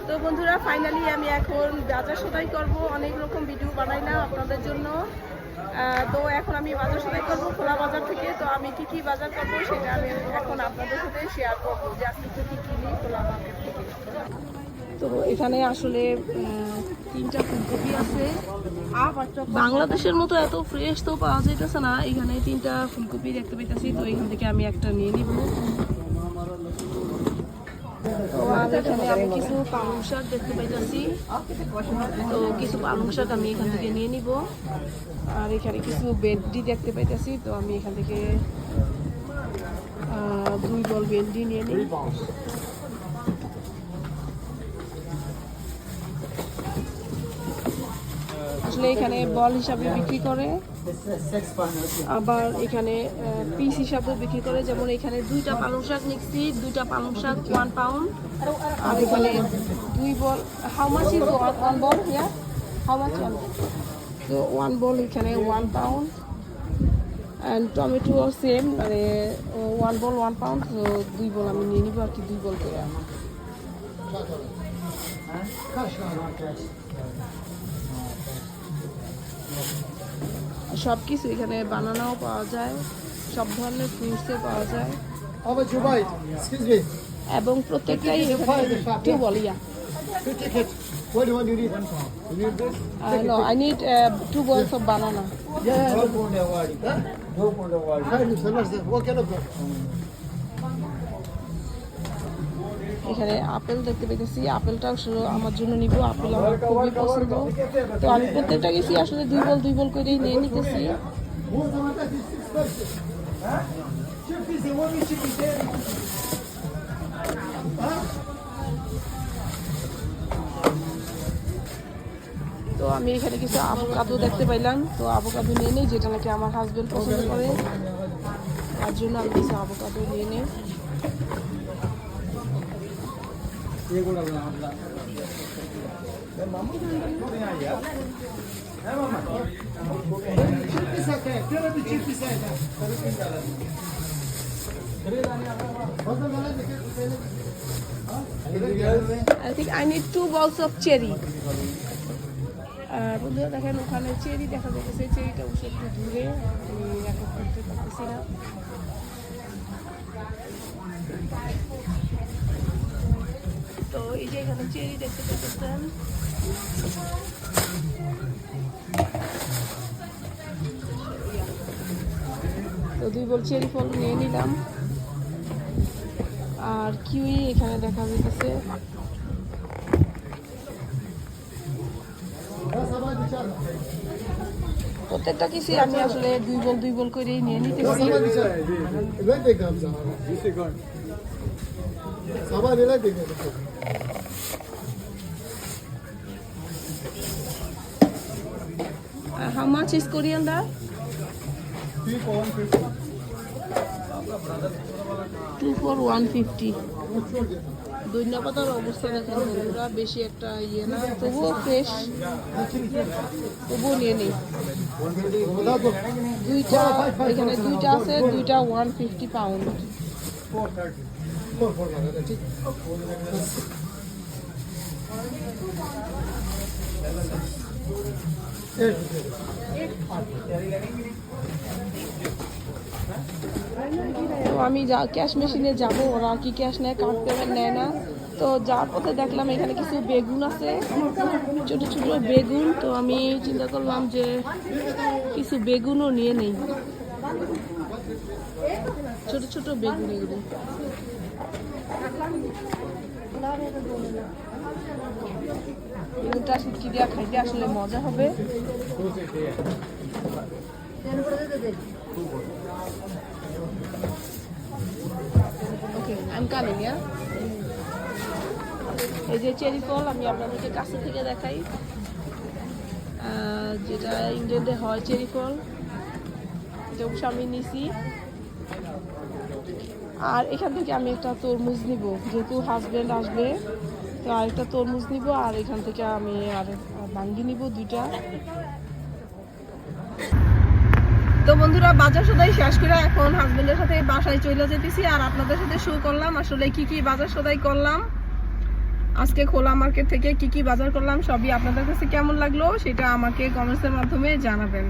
তো বন্ধুরা ফাইনালি আমি এখন বাজার সদাই করব, অনেক রকম ভিডিও বানাইলাম আপনাদের জন্য। তো এখন আমি বাজার সদাই করব খোলা বাজার থেকে। তো আমি কি কি বাজার করব সেটা আমি এখন আপনাদের সাথে শেয়ার করব যে আজকে কি কি কিনি খোলা বাজার থেকে। তো এখানে আসলে 3টা ফুলকপি আছে। বাংলাদেশের মতো এত ফ্রেশ তো পাওয়া যাইতেছে না, এখানে 3টা ফুলকপি দেখতে পাইতেছি। তো এখান থেকে আমি একটা নিয়ে নিব। তো আর এখানে আমি কিছু পালং শাক দেখতে পাইতেছি, তো কিছু পালং শাক আমি এখান থেকে নিয়ে নিব। আর এখানে কিছু ভেন্ডি দেখতে পাইতেছি, তো আমি এখান থেকে 2 বল ভেন্ডি নিয়ে নিই। আসলে এখানে বল হিসাবে বিক্রি করে, আবার এখানে পিস হিসাবে বিক্রি করে। যেমন এখানে 2টা পালং শাক নিচ্ছি, 2টা পালং শাক 1 পাউন্ড। আর এখানে 2 ball, how much is 1 ball? Yeah, how much? তো 1 বল এখানে 1 পাউন্ড। অ্যান্ড টমেটো সেম, মানে 1 বল 1 পাউন্ড। তো 2 বল আমি নিয়ে নিব আর কি, 2 বল করে। সব কিছু এখানে বানানাও পাওয়া যায়, সব ধরনের ফ্রুটসও পাওয়া যায়, এবং প্রত্যেকটাই এখানে 2 বল। ইয়া, What do you want? You need? You need this? no, I need 2 balls of banana. এখানে আপেল দেখতে পেতেছি, আপেলটা আসলে আমার জন্য নিব। আপেল আমার খুবই পছন্দ, তো আমি প্রত্যেকটা গেছি আসলে 2 বল করেই নিয়ে নিতেছি। তো আমি এখানে কিছু আভোকাডো দেখতে পাইলাম, তো আভোকাডো নিয়ে নিই, যেটা নাকি আমার হাজবেন্ড পছন্দ করে, তার জন্য আমি কিছু আভোকাডো নিয়ে নিই। I think I need 2 balls of cherry. বন্ধুরা দেখেন ওখানে চেরি দেখা যাচ্ছে, চেরিটা অবশ্য একটু দূরে, আমি এখন করতে পারতেছি না। তো এই যে এখানে চেরি দেখতে পাচ্ছেন। তো 2 বল চেরি ফল নিয়ে নিলাম। আর কিউই এখানে দেখা যাচ্ছে। প্রত্যেকটা কিছু আমি আসলে 2 বল করেই নিয়ে নিতেছি। How much is coriander? 2 for 150. ধনিয়া পাতার অবস্থা দেখেন বন্ধুরা, বেশি একটা ইয়ে না, তবুও ফ্রেশ, তবুও নিয়ে নিই। 2টা এখানে 2টা আছে, 2টা 150 পাউন্ড। তো আমি ক্যাশ মেশিনে যাব, ওরা কি ক্যাশ নেয়, কার্ড পেমেন্ট নেয় না। তো যার পথে দেখলাম এখানে কিছু বেগুন আছে, ছোট ছোট বেগুন। তো আমি চিন্তা করলাম যে কিছু বেগুনও নিয়ে নেই, ছোট ছোট বেগুন এগুলো। বেগুনটা শুটকি দিয়া খাইতে আসলে মজা হবে। ওকে, আমি কামিং। এই যে চেরি ফল আমি আপনাদেরকে কাছে থেকে দেখাই, যেটা ইংল্যান্ডে হয় চেরি ফল, এটা অবশ্য আমি নিছি। আর এখান থেকে আমি একটা তরমুজ নিব, যেহেতু হাজবেন্ড আসবে, তো আরেকটা তরমুজ নিব। আর এখান থেকে আমি আর বাঙ্গি নিব 2টা। তো বন্ধুরা বাজার সদাই শেষ করে এখন হাজবেন্ডের সাথে বাসায় চলে যেতেছি, আর আপনাদের সাথে শো করলাম আসলে কি কি বাজার সদাই করলাম। আজকে খোলা মার্কেট থেকে কি কি বাজার করলাম সবই আপনাদের কাছে কেমন লাগলো সেটা আমাকে কমেন্টসের মাধ্যমে জানাবেন।